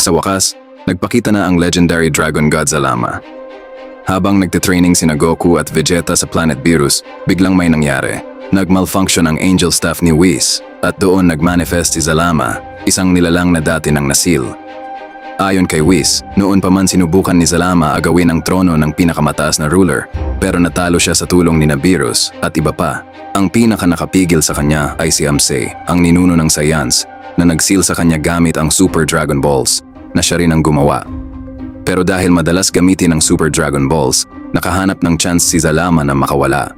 Sa wakas, nagpakita na ang legendary Dragon God Zalama. Habang nagtitraining sina Goku at Vegeta sa Planet Beerus, biglang may nangyari. Nagmalfunction ang angel staff ni Whis at doon nagmanifest si Zalama, isang nilalang na dati nang nasil. Ayon kay Whis, noon pa man sinubukan ni Zalama agawin ang trono ng pinakamataas na ruler, pero natalo siya sa tulong ni Beerus at iba pa. Ang pinaka-nakapigil sa kanya ay si Amsei, ang ninuno ng Saiyans, na nagsil sa kanya gamit ang Super Dragon Balls, na siya rin ang gumawa. Pero dahil madalas gamitin ang Super Dragon Balls, nakahanap ng chance si Zalama na makawala.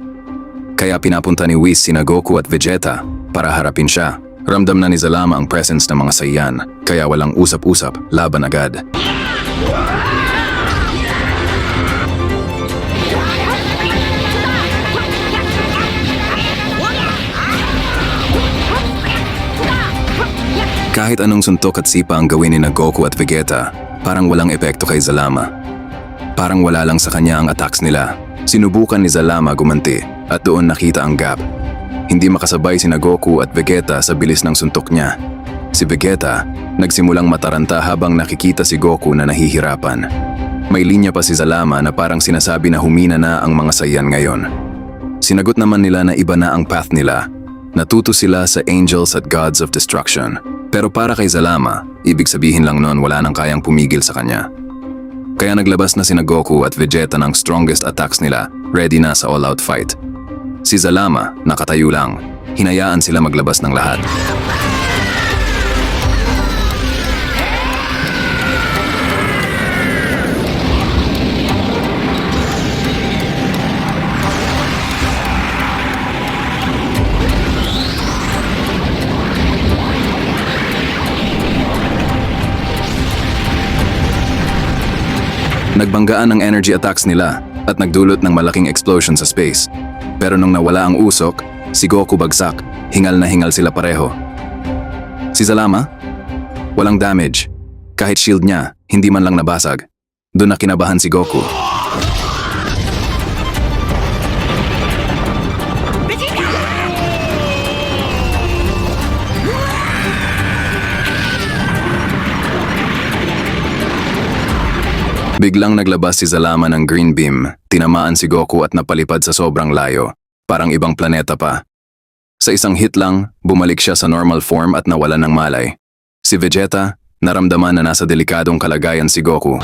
Kaya pinapunta ni Whis sina Goku at Vegeta para harapin siya. Ramdam na ni Zalama ang presence ng mga Saiyan, kaya walang usap-usap, laban agad. Kahit anong suntok at sipa ang gawin ni Goku at Vegeta, parang walang epekto kay Zalama. Parang wala lang sa kanya ang attacks nila. Sinubukan ni Zalama gumanti at doon nakita ang gap. Hindi makasabay sina Goku at Vegeta sa bilis ng suntok niya. Si Vegeta, nagsimulang mataranta habang nakikita si Goku na nahihirapan. May linya pa si Zalama na parang sinasabi na humina na ang mga Saiyan ngayon. Sinagot naman nila na iba na ang path nila. Natuto sila sa Angels at Gods of Destruction. Pero para kay Zalama, ibig sabihin lang noon wala nang kayang pumigil sa kanya. Kaya naglabas na sina Goku at Vegeta ng strongest attacks nila, ready na sa all-out fight. Si Zalama, nakatayo lang. Hinayaan sila maglabas ng lahat. Nagbanggaan ang energy attacks nila at nagdulot ng malaking explosion sa space. Pero nung nawala ang usok, si Goku bagsak, hingal na hingal sila pareho. Si Zalama? Walang damage. Kahit shield niya, hindi man lang nabasag. Doon na kinabahan si Goku. Biglang naglabas si Zalama ng green beam, tinamaan si Goku at napalipad sa sobrang layo, parang ibang planeta pa. Sa isang hit lang, bumalik siya sa normal form at nawalan ng malay. Si Vegeta, naramdaman na nasa delikadong kalagayan si Goku.